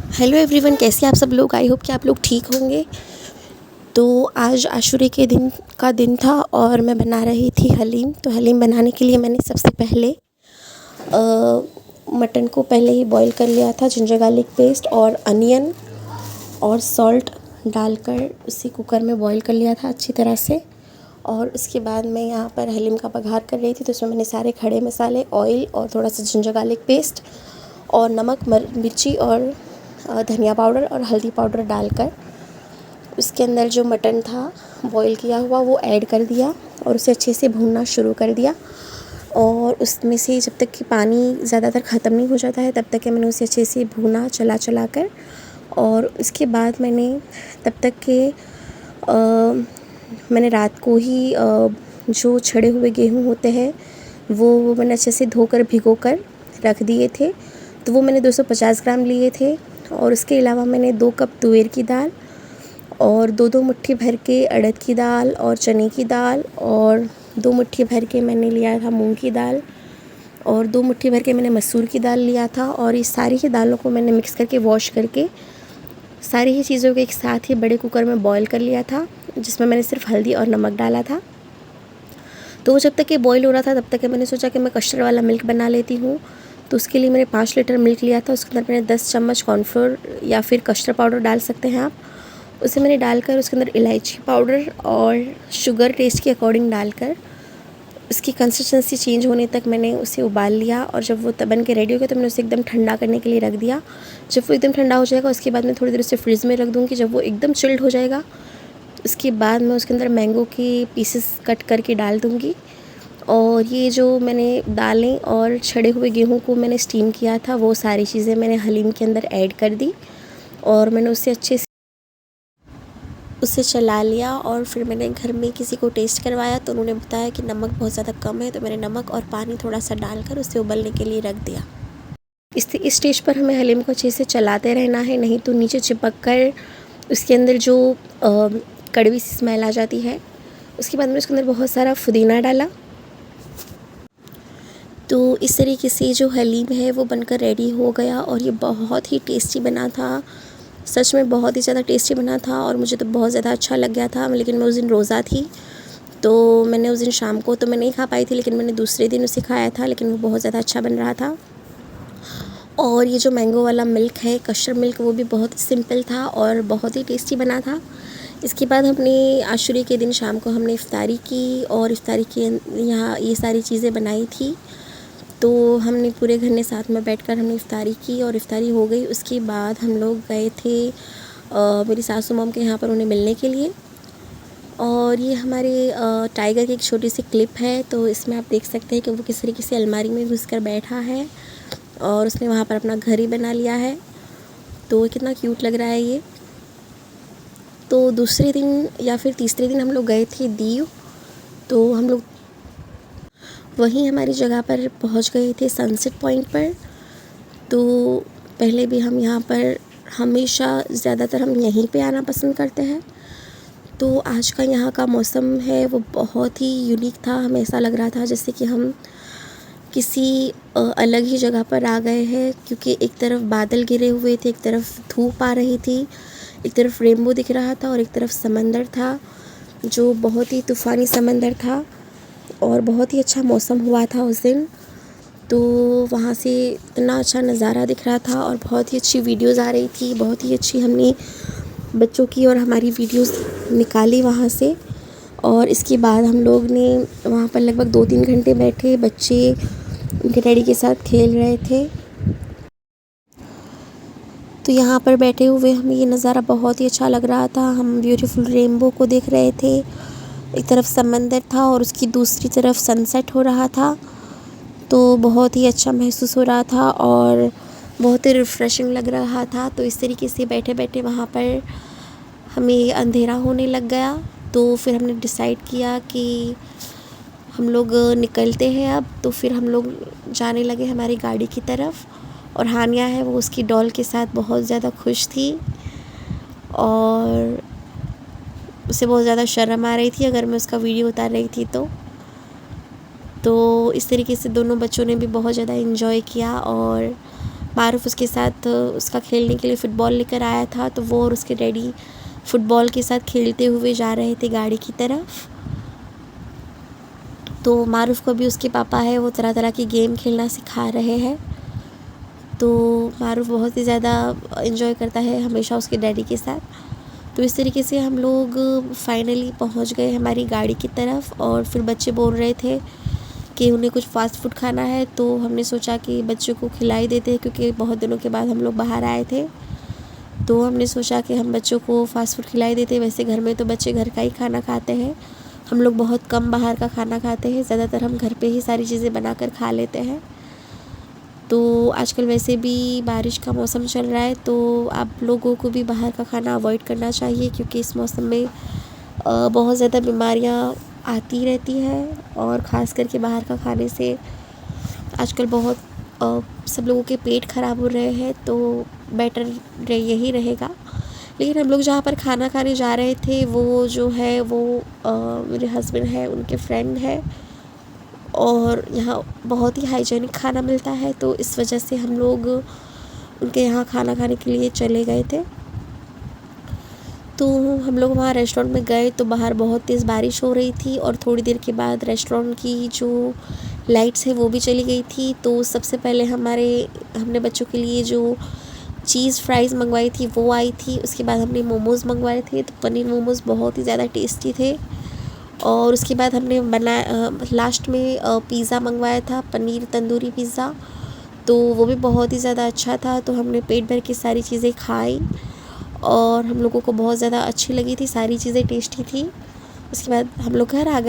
Hello everyone, कैसे आप सब लोग। आई होप कि आप लोग ठीक होंगे। तो आज आशूरे के दिन था और मैं बना रही थी हलीम। तो हलीम बनाने के लिए मैंने सबसे पहले मटन को पहले ही बॉईल कर लिया था। जिंजर गार्लिक पेस्ट और अनियन और सॉल्ट डालकर उसी कुकर में बॉईल कर लिया था अच्छी तरह से। और उसके बाद मैं यहाँ पर हलीम का बघार कर रही थी। तो उसमें मैंने सारे खड़े मसाले, ऑयल और थोड़ा सा जिंजर गार्लिक पेस्ट और नमक, मिर्ची और धनिया पाउडर और हल्दी पाउडर डालकर उसके अंदर जो मटन था बॉईल किया हुआ वो ऐड कर दिया और उसे अच्छे से भूनना शुरू कर दिया। और उसमें से जब तक कि पानी ज़्यादातर ख़त्म नहीं हो जाता है तब तक कि मैंने उसे अच्छे से भूना चला कर। और उसके बाद मैंने तब तक के मैंने रात को ही जो छड़े हुए गेहूँ होते हैं वो मैंने अच्छे से धोकर भिगोकर रख दिए थे। तो वो मैंने 250 ग्राम लिए थे। और उसके अलावा मैंने 2 कप तुअर की दाल और 2-2 मुट्ठी भर के अड़द की दाल और चने की दाल और 2 मुट्ठी भर के मैंने लिया था मूंग की दाल और 2 मुट्ठी भर के मैंने मसूर की दाल लिया था। और इस सारी ही दालों को मैंने मिक्स करके वॉश करके सारी ही चीज़ों को एक साथ ही बड़े कुकर में बॉईल कर लिया था, जिसमें मैंने सिर्फ हल्दी और नमक डाला था। तो वो जब तक ये बॉईल हो रहा था तब तक मैंने सोचा कि मैं कस्टर्ड वाला मिल्क बना लेती हूँ। तो उसके लिए मैंने 5 लीटर मिल्क लिया था। उसके अंदर मैंने 10 चम्मच कॉर्नफ्लोर या फिर कस्टर्ड पाउडर डाल सकते हैं आप। उसे मैंने डालकर उसके अंदर इलायची पाउडर और शुगर टेस्ट के अकॉर्डिंग डालकर उसकी कंसिस्टेंसी चेंज होने तक मैंने उसे उबाल लिया। और जब वो बन के रेडी हो गया तो मैंने उसे एकदम ठंडा करने के लिए रख दिया। जब वो एकदम ठंडा हो जाएगा उसके बाद मैं थोड़ी देर उसे फ्रिज में रख दूँगी। जब वो एकदम चिल्ड हो जाएगा उसके बाद मैं उसके अंदर मैंगो के पीसेस कट करके डाल दूँगी। और ये जो मैंने दालें और छड़े हुए गेहूँ को मैंने स्टीम किया था वो सारी चीज़ें मैंने हलीम के अंदर ऐड कर दी और मैंने उसे अच्छे से उसे चला लिया। और फिर मैंने घर में किसी को टेस्ट करवाया तो उन्होंने बताया कि नमक बहुत ज़्यादा कम है। तो मैंने नमक और पानी थोड़ा सा डालकर उसे उबलने के लिए रख दिया। इस स्टेज पर हमें हलीम को अच्छे से चलाते रहना है, नहीं तो नीचे चिपक कर उसके अंदर जो कड़वी सी स्मेल आ जाती है। उसके बाद मैंने उसके अंदर बहुत सारा पुदीना डाला। तो इस तरीके से जो हलीम है वो बनकर रेडी हो गया और ये बहुत ही टेस्टी बना था। सच में बहुत ही ज़्यादा टेस्टी बना था और मुझे तो बहुत ज़्यादा अच्छा लग गया था। लेकिन मैं उस दिन रोज़ा थी तो मैंने उस दिन शाम को तो मैं नहीं खा पाई थी, लेकिन मैंने दूसरे दिन उसे खाया था। लेकिन वो बहुत ज़्यादा अच्छा बन रहा था। और ये जो मैंगो वाला मिल्क है, कस्टर्ड मिल्क, वो भी बहुत सिंपल था और बहुत ही टेस्टी बना था। इसके बाद हमने आशूरे के दिन शाम को हमने इफ्तारी की और इफ्तारी के यहाँ ये सारी चीज़ें बनाई थी। तो हमने पूरे घर ने साथ में बैठकर हमने इफ्तारी की और इफ्तारी हो गई। उसके बाद हम लोग गए थे मेरी सासू मॉम के यहाँ पर उन्हें मिलने के लिए। और ये हमारे टाइगर की एक छोटी सी क्लिप है। तो इसमें आप देख सकते हैं कि वो किस तरीके से अलमारी में घुसकर बैठा है और उसने वहाँ पर अपना घर ही बना लिया है। तो कितना क्यूट लग रहा है ये। तो दूसरे दिन या फिर तीसरे दिन हम लोग गए थे दीव। तो हम लोग वहीं हमारी जगह पर पहुंच गए थे सनसेट पॉइंट पर। तो पहले भी हम यहाँ पर हमेशा ज़्यादातर हम यहीं पे आना पसंद करते हैं। तो आज का यहाँ का मौसम है वो बहुत ही यूनिक था। हमें ऐसा लग रहा था जैसे कि हम किसी अलग ही जगह पर आ गए हैं, क्योंकि एक तरफ बादल घिरे हुए थे, एक तरफ धूप आ रही थी, एक तरफ रेनबो दिख रहा था और एक तरफ समंदर था जो बहुत ही तूफ़ानी समंदर था। और बहुत ही अच्छा मौसम हुआ था उस दिन। तो वहाँ से इतना अच्छा नज़ारा दिख रहा था और बहुत ही अच्छी वीडियोज़ आ रही थी। बहुत ही अच्छी हमने बच्चों की और हमारी वीडियोज़ निकाली वहाँ से। और इसके बाद हम लोग ने वहाँ पर लगभग 2-3 घंटे बैठे। बच्चे उनके डैडी के साथ खेल रहे थे। तो यहाँ पर बैठे हुए हमें ये नज़ारा बहुत ही अच्छा लग रहा था। हम ब्यूटीफुल रेनबो को देख रहे थे। एक तरफ समंदर था और उसकी दूसरी तरफ सनसेट हो रहा था। तो बहुत ही अच्छा महसूस हो रहा था और बहुत ही रिफ़्रेशिंग लग रहा था। तो इस तरीके से बैठे बैठे वहाँ पर हमें अंधेरा होने लग गया। तो फिर हमने डिसाइड किया कि हम लोग निकलते हैं अब। तो फिर हम लोग जाने लगे हमारी गाड़ी की तरफ। और हानिया है वो उसकी डॉल के साथ बहुत ज़्यादा खुश थी और उसे बहुत ज़्यादा शर्म आ रही थी अगर मैं उसका वीडियो उतार रही थी तो इस तरीके से दोनों बच्चों ने भी बहुत ज़्यादा एंजॉय किया और मारूफ उसके साथ उसका खेलने के लिए फ़ुटबॉल लेकर आया था, तो वो और उसके डैडी फ़ुटबॉल के साथ खेलते हुए जा रहे थे गाड़ी की तरफ। तो मारूफ को भी उसके पापा है वो तरह तरह की गेम खेलना सिखा रहे हैं। तो मारूफ बहुत ही ज़्यादा एंजॉय करता है हमेशा उसके डैडी के साथ। तो इस तरीके से हम लोग फाइनली पहुंच गए हमारी गाड़ी की तरफ। और फिर बच्चे बोल रहे थे कि उन्हें कुछ फ़ास्ट फूड खाना है, तो हमने सोचा कि बच्चों को खिला ही देते हैं, क्योंकि बहुत दिनों के बाद हम लोग बाहर आए थे। तो हमने सोचा कि हम बच्चों को फ़ास्ट फूड खिला ही देते हैं। वैसे घर में तो बच्चे घर का ही खाना खाते हैं, हम लोग बहुत कम बाहर का खाना खाते हैं, ज़्यादातर हम घर पे ही सारी चीज़ें बनाकर खा लेते हैं। तो आजकल वैसे भी बारिश का मौसम चल रहा है, तो आप लोगों को भी बाहर का खाना अवॉइड करना चाहिए, क्योंकि इस मौसम में बहुत ज़्यादा बीमारियां आती रहती हैं। और ख़ास करके बाहर का खाने से आजकल बहुत सब लोगों के पेट ख़राब हो रहे हैं, तो बेटर यही रहेगा। लेकिन हम लोग जहाँ पर खाना खाने जा रहे थे वो जो है वो मेरे हस्बैंड है उनके फ्रेंड है, और यहाँ बहुत ही हाइजीनिक खाना मिलता है, तो इस वजह से हम लोग उनके यहाँ खाना खाने के लिए चले गए थे। तो हम लोग वहाँ रेस्टोरेंट में गए तो बाहर बहुत तेज़ बारिश हो रही थी, और थोड़ी देर के बाद रेस्टोरेंट की जो लाइट्स है वो भी चली गई थी। तो सबसे पहले हमने बच्चों के लिए जो चीज़ फ्राइज़ मंगवाई थी वो आई थी। उसके बाद हमने मोमोज़ मंगवाए थे, तो पनीर मोमोज़ बहुत ही ज़्यादा टेस्टी थे। और उसके बाद हमने लास्ट में पिज़्ज़ा मंगवाया था, पनीर तंदूरी पिज़्ज़ा, तो वो भी बहुत ही ज़्यादा अच्छा था। तो हमने पेट भर के सारी चीज़ें खाई और हम लोगों को बहुत ज़्यादा अच्छी लगी थी, सारी चीज़ें टेस्टी थी। उसके बाद हम लोग घर आ गए।